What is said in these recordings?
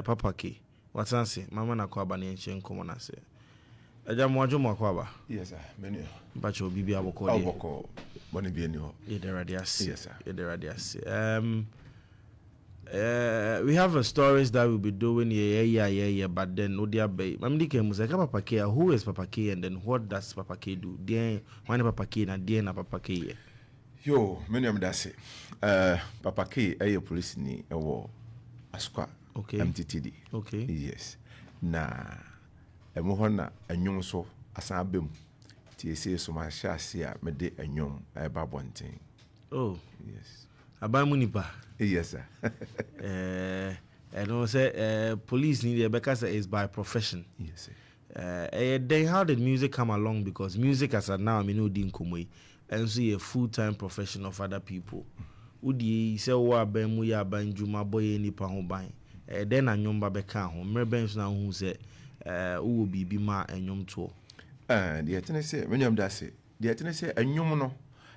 Papa K. What's answer? Mama na kwa bani enche nkomo na se. Eja mwajo mwakwa. Yes sir. Menu. Bacho bibi aboko de. Aboko. Boni bieni ho. Yede radias. Yes sir. Yede radias. We have a stories that we'll be doing yeah, but then Odia Bay. Mamdike Musaka Papa K. Who is Papa K and then what does Papa K do? Then when Papa K na then na Papa K. Yo, many am dase. Papa K a police ni ewo Asukwa. Okay. MTTD. Okay. Yes. Na emu hona anyum so asan abem. Ti ese so ma sha ase me de anyum e ba bonten. Oh. Yes. Abai munipa. Yes sir. I don't say police need because is by profession. Yes sir. Then how did music come along? Because music as a now I mean no din komoi and so a full-time profession of other people. Udi say wa ben mu ya ban juma boy nipa ho ban. Then anyom ba beka ho. Mreben na hu say wo bibi ma anyom to. The atene say menyam da say. The atene say anyom no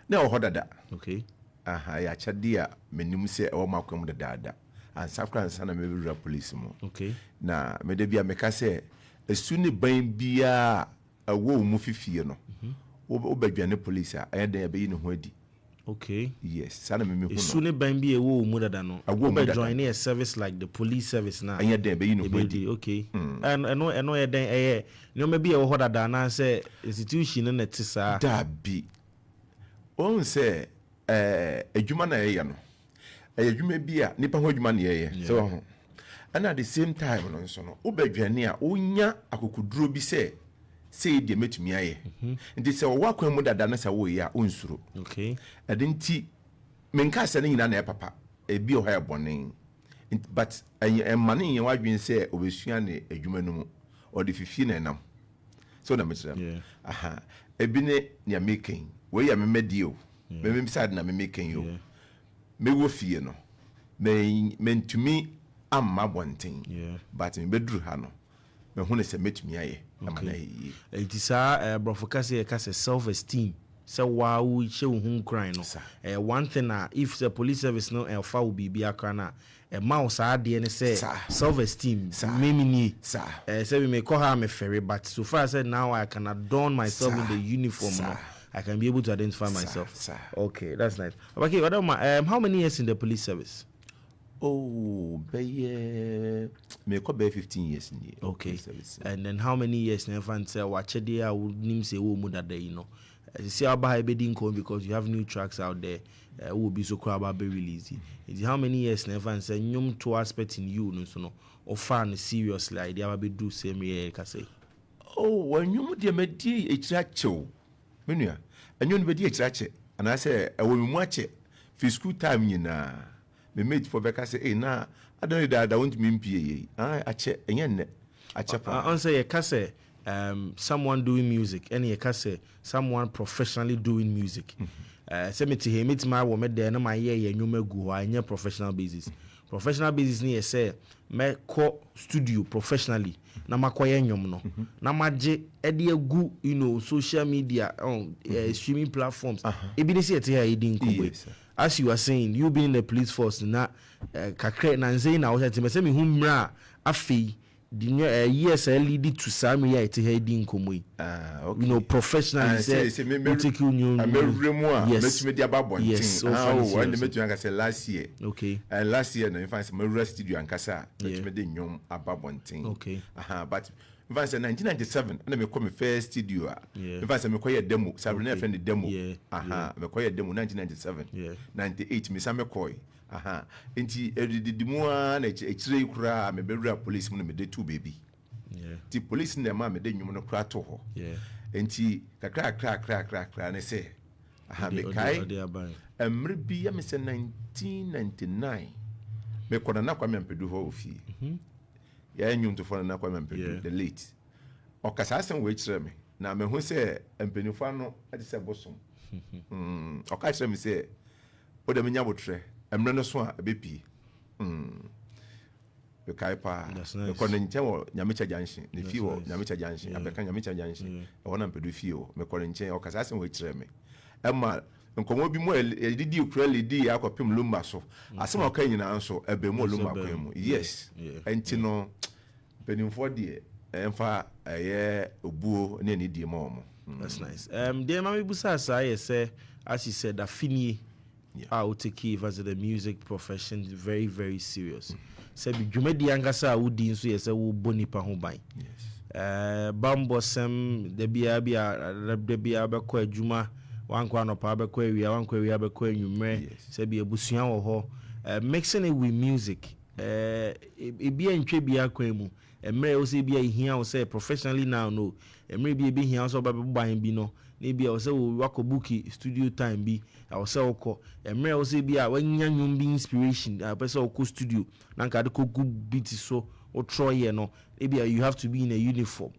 na wo hodada. Okay. Aha ya chade a menim se e wo makwam dada and safran sana me be police mo. Okay. Na me de bia me ka se esu ne ban bia awo mu fifie no wo badwane police a e den be yi ne ho adi. Okay. Yes, sana me hu no esu ne ban bia wo mu dada no be join a service like the police service na e den be yi ne ho adi. Okay. And no e den no me bia wo ho dada na say institution na tisa da bi on say adwuma na yeye no adwuma bi a nipa ho adwuma na yeye so ho and at the same time no so no obadwane a onya akokuduro bi say de metumi aye nti se wo akwan mu dada na se wo ye a onsuro. Okay. Adinti menka se ne nyina na papa ebi o ha ebonen but emane yen wadwen se obesua ne adwuma no mu o de fifi na enam so na metram aha ebi ne ya making we ya memedio me side na me making yo me wo fie no me mentumi amma bonten but me bedru ha no me hu ne se metumi aye amana yi it is brofo kase self esteem so wow she hu cry no one thing if the police service no fa will be akra na mouse ade ne say self esteem meme ni say we me call her me ferry but so far I said now I can adorn myself in the uniform no, I can be able to identify myself. Okay, that's nice. Okay, how many years in the police service? Oh, me ko be 15 years in the okay service. And then how many years na fan say watch there would nim say wo mu dada you know. You see about be because you have new tracks out there will be so crab be released. How many years na fan say nyum to aspect in you no so no or fan seriously idea be do same year ka say. Oh, when you de me di etracho. Menua enyo no be di etrache and I say e wo mu ache fi school time nyina me mate for beka say na I don't know that I want me mpie ache enye ne ache pa answer ye ka say someone doing music any ye ka say someone professionally doing music say me to him it my wo me there na my ye nyoma gu ho professional basis ni say me ko studio professionally na makoye nyom no na maje e de agu social media streaming platforms e bi dey say here edin ko as you are saying you being in the police force na kakre na nzei na wo say me hu mra afei the years lead to some year it heading komo okay. Professionally say take you new yes media babon yes when the metu anka say last year okay and last year na in fact me studio ankasa me de nyom ababon okay but in fact 1997 na me come first studio in fact me koye demo Sabrina friend demo me koye demo 1997 98 me sam me koy enti edidimu na echire kura me bewura police mu me de two baby ti police na ma me de nwum no kura to ho enti kakra ne se me kai emre bi ya me se 1999 me kona na kwa me mpedu ho ofi ya nwum to fo na kwa me mpedu the late okasa asen we kire me na me hu se empenifo no ade se bosom okasa me se o de me nya botre emre no so a bepi be kai pa e ko nche wo nyamecha janshi ne fi wo nyamecha janshi abeka nyamecha janshi e wona mpedu fi wo me ko nche o kasa asen we kire me ema nkomo bi mo edidi ukura ledi akopem lumba so asema ka nyina nso ebe mo lumba kwan mu yes enti no benimfo de emfa obuo ne ne die mo. That's nice. The mami busa say as you said afini I would take it as the music profession very very serious. Say bi dwumadi angasa wudi nso yese wo boni pa ho ban. Yes. Bambosem de bia be ko adwuma wankwa no pa be ko awia wankwa awia be ko anwumre say bi abusua wo ho mixing it with music e bia ntwe bia kwa mu emre o say bia hia o say professionally now no emre bia hia so ba ban bi no na bia o say wo wakobuki studio time bi o say okọ emre o say bia wanya nwum bi inspiration person okọ studio na nka de ko good beat so o try no bia you have to be in a uniform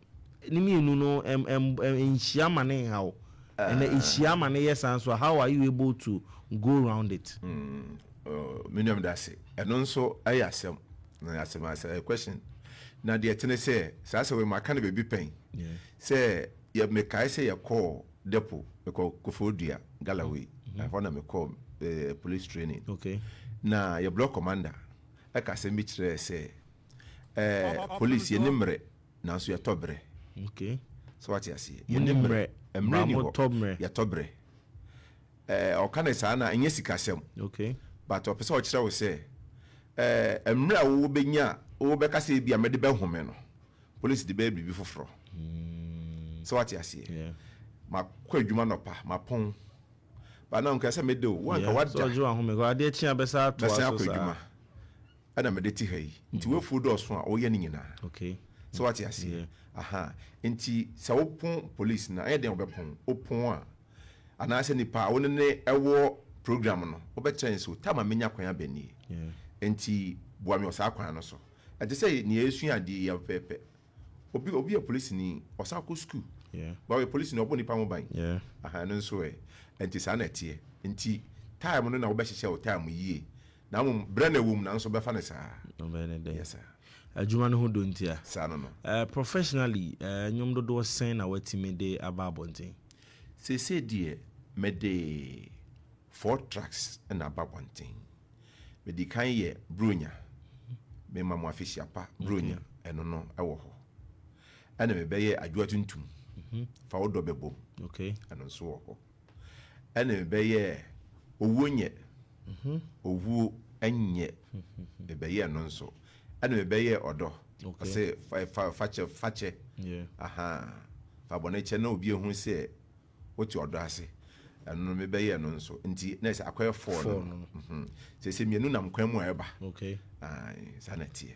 ni me no enhia mane how and enhia mane yes answer how are you able to go around it minimum that's it and also I ask a question na the tene say we makana baby pen say you make I say a call depot because Kofodia Galloway I found me call police training okay na your block commander I can say me say police ye nimre na so ya tobre okay so what you see ye nimre emre ni tobre ya tobre o kana sa na enye sikasem okay but o pese o kire wo say emre wo benya wo be ka say bia me de be home no police de be bibi foforo so what you see ma kwa adwuma no pa ma pon ba na nka say me do wo anka wada so jo ahome ko ade chia be sa to aso sa ana me de ti ha yi nti we fu do so a wo ye ni nyina okay so what you see aha nti sa wo pon police na e den wo be pon o pon a ana se nipa wo ne ewo program no wo be chen so ta ma menya kwan abani nti bua me o sa kwan no so e te say ni esu ade ya pepe obi a police ni o sa ko school ba we police ni obo nipa mo ban aha no so nti sa na tie nti time no na wo be hihye o time yie na mo brana wom na nso be fa ne sa no be ne dey yes sir adwuma no ho do ntia sa no professionally nyom do sen na watimi de ababonten say die me de 4 tracks na ababonten me di kan ye bronya me ma mo afisia pa bronya eno no ewo ho ana me be ye adwa tuntum fa wodo bebo okay eno so wo ho ana me be ye owonye owu enye me be ye no nso ana me be ye odo say fache aha fa bone che na obi ehun se woti odo ase eno me be ye no nso nti na se akoye 4 no se mienu nam kwan mu eba okay ai sanati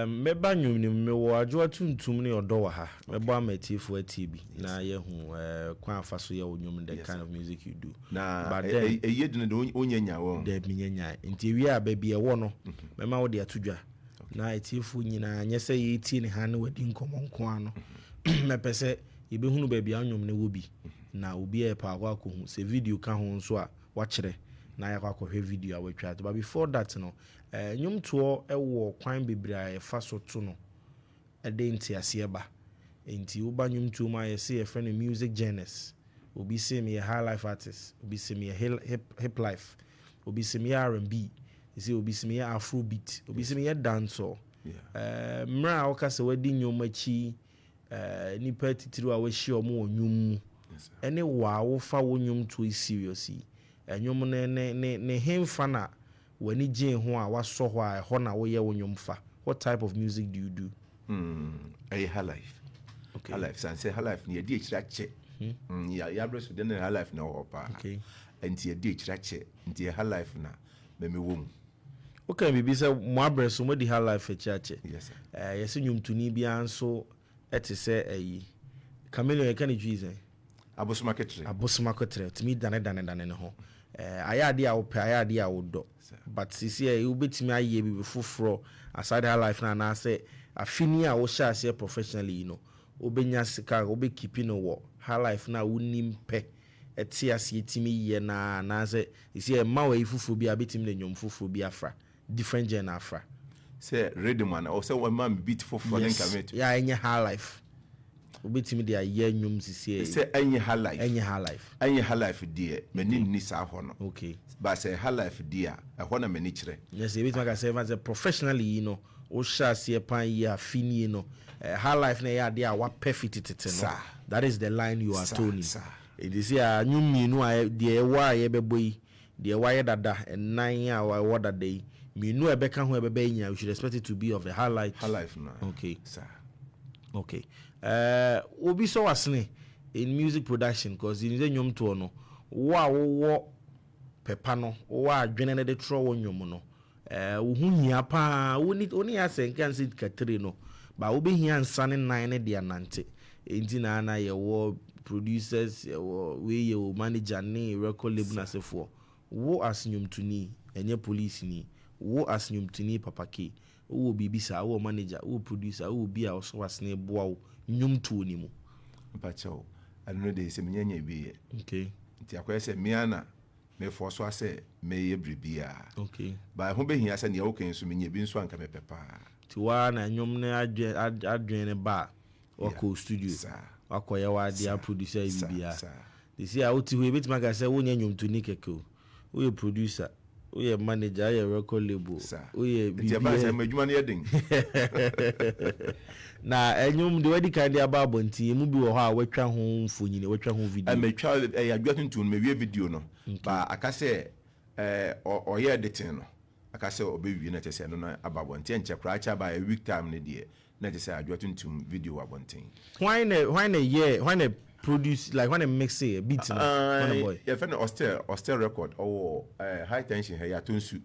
meba nwum ni me wo adwo tuntum ne odo wa ha mebo amatifo atibi na ye hu kwan afaso ye onwum the kind of music you do na but yedu ne onyanya wo de minyanya nti wi a ba bi e wo no mema wo de atodwa na atifu nyina nyese ye ti ne ha ne wadi nkomonko ano mepese ye be hunu ba bi anwum ne wo bi na obi e pa akwa ko hu se video ka ho nso a wa kire na ya kwa hwe video a watwa but before that no nyum to ewo kwan bebra e fa so to no e de nti ase ba enti wo ba nyum to ma ye se e friend music journalist obi se me Highlife artist obi se me hip life obi se me R&B se obi se me Afrobeat obi se me dancehall mra o ka se wadi nyum achi nipa titiri a wo hye o mo nyum ene wa wo fa wo nyum to seriously enyom ne hemfa na wani gye ho a waso ho a ho na wo ye wo nyom fa what type of music do you do Highlife okay Highlife say Highlife ni edi ekira che ya breso de na Highlife na ho pa okay enti edi ekira che enti Highlife na me wo mu okay bibi say mo abreso mo di Highlife ekira che yes sir yesi nyumtuni bia nso ete se ayi Camilo ye kan juize abosoma ketre timi dane ne ho ayade a wo pe ayade a wo do but sisi e ubetimi aye bi foforo aside Highlife na say afini a wo sha ase professionally you know obenya sika obe keep no wo Highlife na wonim pe eti ase etimi ye na say sisi e ma we foforo bi abetimi na nyom foforo bi afra different genre afra say ready man o say one man beat foforo nka meto ya enye Highlife obetimi de aye nnwom sisi say any Highlife any Highlife dear many ni sa ho no okay but say Highlife dear e ho na mani kire yes ebetimi ka say as a professionally you know o sha se pan ye afini you know Highlife na ya de a wa perfect tete no that is the line you are toning it is ya nnwom mienu a de wa ye bebo yi de wa ye dada nan a wa dada yi mienu ebeka ho ebebe nya we should expect it to be of the Highlife no okay sir okay obi so wasne in music production because in the nyom to no wo pepa no wo adwene ne de tro wo nyom no wo hu hia pa oni asenke anse katire no ba wo be hia nsane nan ne de anante enti na ye wo producers we ye wo manager ne record label na sefo wo as nyom tuni enye police ni wo as nyom tuni papa ke wo bibisa wo manager wo producer wo bi a wo so wasne boa wo nyum tuo ni mu mpacho anu de se menyenye bi okay nti akoye se miana me forso ase me ye bribia okay ba ho behia se ne wo kan so menye bi nso anka me pepa ti wa na nyum ne adwene ba wako studio wako ya wa dia producer bibia disi a oti ho ebitima ka se wo nya nyum tu ni keke wo ye producer wo ye manager ye record label wo ye bibia ba se madwuma ne yedin na enyum de wadi kan de ababo nti mu bi wo ho a watwa ho mfonyine watwa ho video metwa adwatuntu no me video no ba akase oye editing no akase obewie na tese no na ababo nti enche kra acha ba a week time ne de na tese adwatuntu video abonten why na produce like when I mix a beat no boy yeah friend austere record high tension here atonsu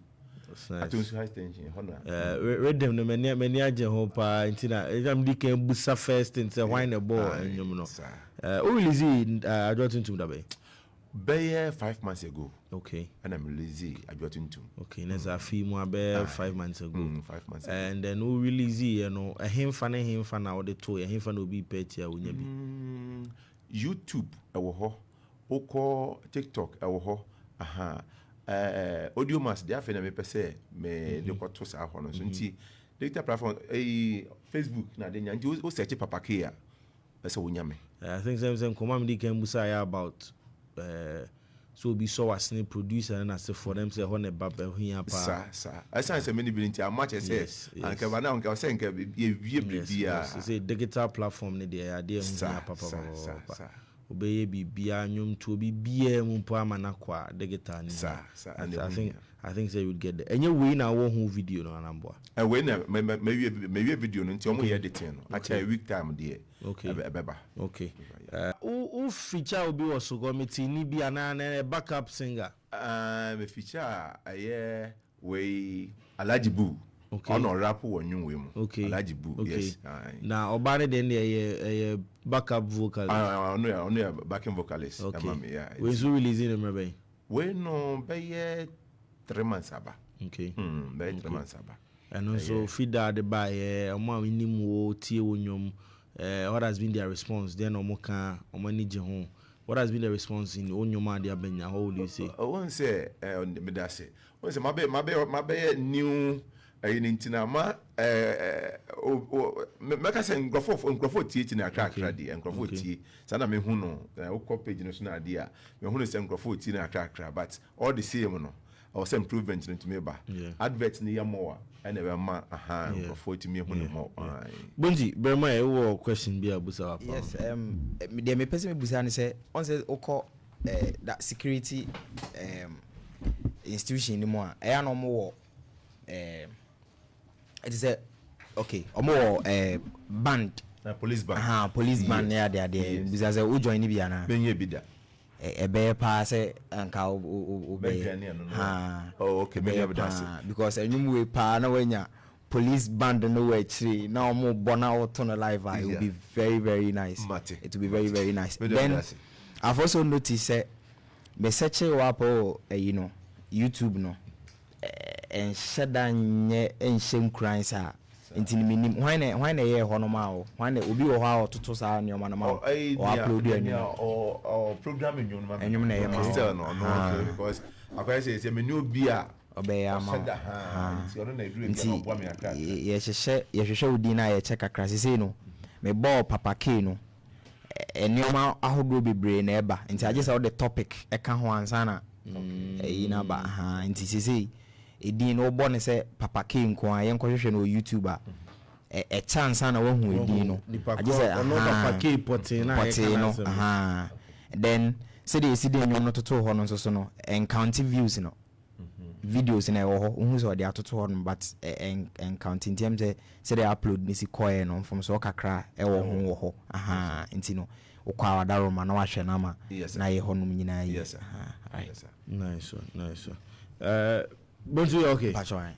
high tension hona rhythm no many aje ho pa ntina am di kan busa first and say why na ball nyum no o release adwatuntum da be 5 months ago okay and I'm release adwatuntum okay na za fi mu abe 5 months ago 5 months ago and then o release you know a hemfa na o de to a hemfa na obi pet ya wonya bi YouTube ewo ho oko TikTok ewo ho audio mass dey afena me pese me de kwato sa ho no so nti digital platform Facebook na de nya nti o search papa ke ya pese wonya me I think some come me can musa ya about so be so as a producer and as for them say hone baba hia pa sa asa say many be nti amache say anka ba na anka say anka ye wie bibia say digital platform ne dey ade hia papa obeye bibia nyum to bibia mu po amana kwa digital ni I think say you would get there enye we na wo hu video no anamboa we na me video no nti omo ye editing no acha week time there okay beba okay u feature obi wo so committee ni bia na backup singer me feature aye we Alhaji Bu ono rap wo nyum we mu Alhaji Bu yes na oba ne den ye backup vocal ono backing vocalist yeah we so releasing them rebel we no be 3 months aba okay be 3 months aba and also feed out the by omo anim wo tie wo nyum what has been their response then omo kan omo ni je ho what has been the response in onyoma de abenya how would you say won say me da say won say mabe new ntina ma meka say nkrofo tie na akra de nkrofo tie sana me hu no o page no so na de a me hu no say nkrofo tie na akra but all the same no or some improvement into me ba advert ni ya more and e ma nkrofo tie me hu no more bonji brema e wo question bi abusa wa yes de me person me busa ni say on say okọ that security institution ni mo a e ya no mo wo it is a okay omo band police band police band ya de busa say o join ni bia na benye bida ebe pa say anka o be okay benye bida say because enyum we pa na wanya police band no way tree na omo bona auto no live it will be very very nice it will be very very nice then I've also noticed me search up you know YouTube no and shadanye enshem crimes are intini minim why na ye hono ma o why na obi wo ha ototo sa nyoma na ma o upload you or programming you ma enyum na ye ma still no because akwai say me new bi a obe ya ma nti ono na eduru nke no bua me aka ye hwehwe odi na ye check akra se no me ball papa k no nneɛma ahodoɔ bebree na ɛba nti agye sɛ wode topic ɛka ho ansa na ɛyi na ba nti sesei ɛdin no wobɔ ne sɛ Papa K nko a yɛnkɔhwehwɛ no wɔ YouTube a ɛkyɛ ansa na wahu ɛdin no agye sɛ Papa K pɔtee no then sɛdeɛ ɛsi de nnwom no totoo hɔ no nso so no encounter views no videos na ɛwɔ hɔ wohu sɛ ɔde atoto hɔ no but encounter ntiam sɛdeɛ upload ne si kɔɛ no mfom so kakra ɛwɔ ho wɔ hɔ nti no wokɔ awadaroma na wahwɛ no ama na yɛ hɔ nom nyinaa yi nice Bontu okay.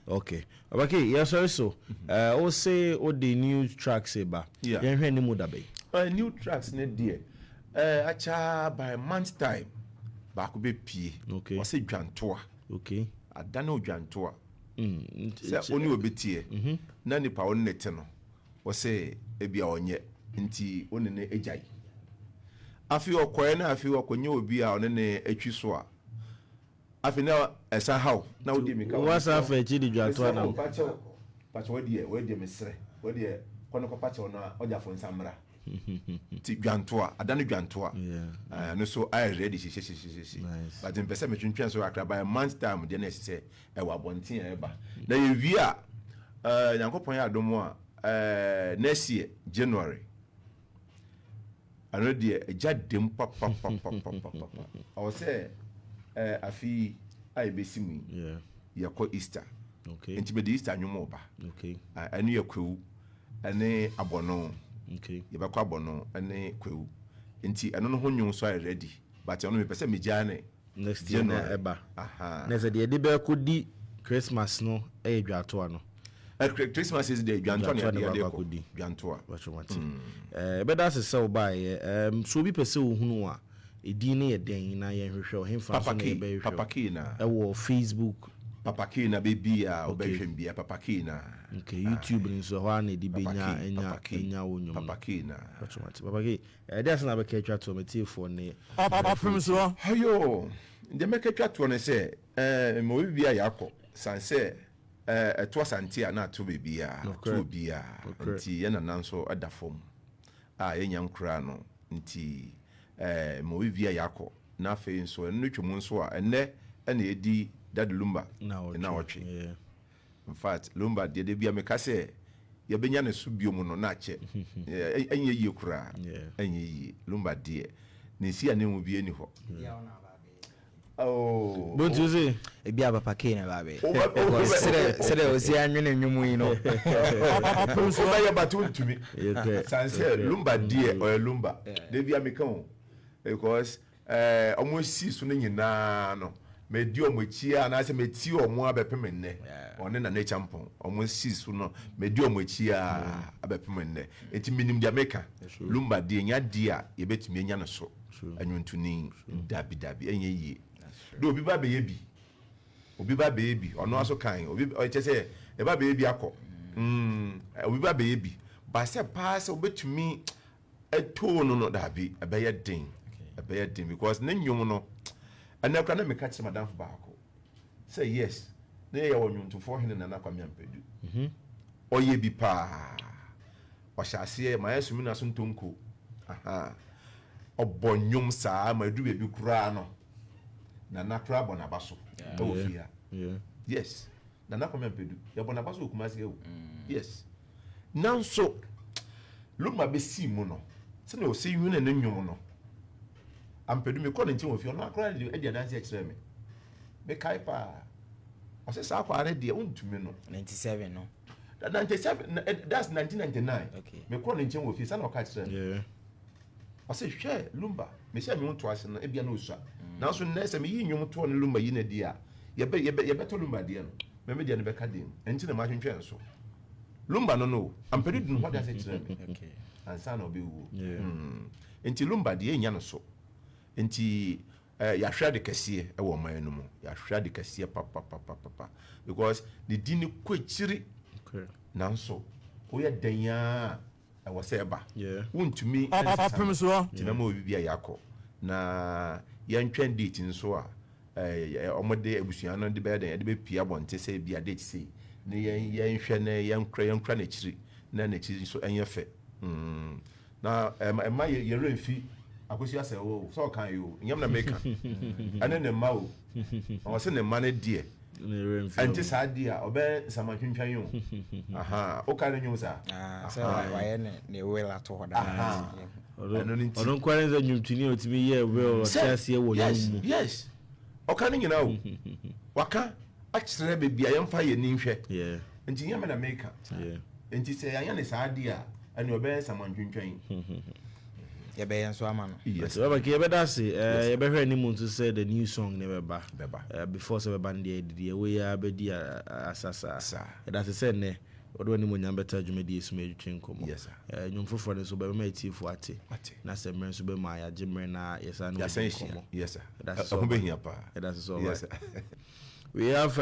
Okay. Okay, yes so. O say o the new tracks eba. Yeah. Yen hwe ni mu da be. New tracks ne dear. Acha by month time. Ba ko be pie. Okay. O say dwantoa. Okay. Adana odwantoa. Say oni obetie. Na nipa on nete no. O say ebia onye nti oni ne ejai. Afi okoye na afi okonye obi a oni ne atwi so a. Afi na esa how na wodi mi ka what's up for chidi dwantoa na pacho wodi mesre wodi kono ko pacho na oja fo nsamra ti dwantoa adane dwantoa no so I ready she but in person me twentwen so akra by month time de na se e wa bonten e ba na ye wi a yankopon ya adomo a next year January ano de ejadem papa I was say afi ai besimu yakọ Easter okay enti be the Easter nwomo ba okay anu yakwewu ane abono okay yebakọ abono ane kwewu enti anu no ho nwon so ai ready but anu me pese me jane next year na eba na se de be ko di Christmas no e dwato ano Christmas is the dwanto na de ko dwanto bachomati be da se se ba so bi pese ohunu a edin ne yeden na ye hwehwe o hemfa so na be hwehwe Papa K na wo Facebook Papa K na baby a obehwe mbia Papa K na okay YouTube ni so ho na di benya enya wonyum Papa K na Papa K that's na be ka twa to metifo ne Opemsuo ayo de me ka twa to ne se mo bibia yakọ sanse eto asante a na to bibia to bia nti ye na nanso adafom a yenya nkura no nti mo bibia yakọ na fe nso no twum nso a enne na edi dad lumba na wotwe in fact lumba de bia me ka se ye benya ne so biom no na che enye yie kura enye yie lumba de ne si ane mu bie ni ho oh bontu se ebia Papa K na babe sere o si anwene nwumu yi no Opemsuo ba ye batu ntumi sanse lumba de o lumba de bia me kan because almost see so nyina no me di omochia na se me ti omo abepemenne one na nature mpon almost see so no me di omochia abepemenne enti minim dia meka lumba di nya dia ye betumi nya no so anwuntuni dabi enye yi do obi ba be ye bi ono aso kan obi o chese e ba be ye bi akọ obi ba be ye bi ba se pass obetumi eto no dabi ebe ye den because ne nyum no anakra na me catch madam for baako say yes na ye wonwunto for hene na nakwa miampedu oye bi pa o hyase ma yesumi na so ntonko obonyum saa ma du bebi kura no na nakra bona baso ofia yes na nakwa miampedu ye bona baso Kumasefie o yes nanso luma be si mu no se na o se yun na nyum no ampedu me kọ nti ofie no akra de e dance extra me kai pa o se sa kwa re de untumi no 97 no 97 that's 1999 okay me kọ nti ofie sa na o ka extra o se hwe lumba me se me unto ase no e bia na osua na so na se me yi nwum to no lumba yi na di a ye be to lumba de no me de no be ka dem enti na ma hwehwe so lumba no ampedu dun ho dance extra okay ansa na obi wu enti lumba de enya no so enti ya hwa de kase e wo man no mu ya hwa de kase papa because the dini kwechiri okay nanso o ya danya e wo se ba wontumi Opemsuo ti na ma obi bia yakọ na yantwen date nso a omode abusuan no de be den de be pia bonte se bia date se ne yenhwe ne yenkra na chiri na chiri so enye fe na ɛma yɛ remfi akosi asɛ o so kan yo nyam na meka ane ne ma o o se ne ma ne die anti saa die a obɛ samantwintwan yo aha o kan nyum sa so why ne will at all that ono kware za nyumtuni otimi ye will chance ye wo nyum yes o kan nyina o waka akyerɛ bebia yɛmfa yɛ ni nhwɛ nti nyam na meka nti sɛ yɛanya ne saa die a ane obɛ samantwintwan ya be enso ama no yes baba ke be da se ye be hwe ni mu to say the new song ne beba before say beba ndie didi we ya be di asasa da se say ne odo ni mu nyam beta dwumadi esu medwetwe nkomo nyum fofo ne so be ma etifu ate na se mren so be ma ya gimre na yesa no yes sir da se so be hia pa da se so we have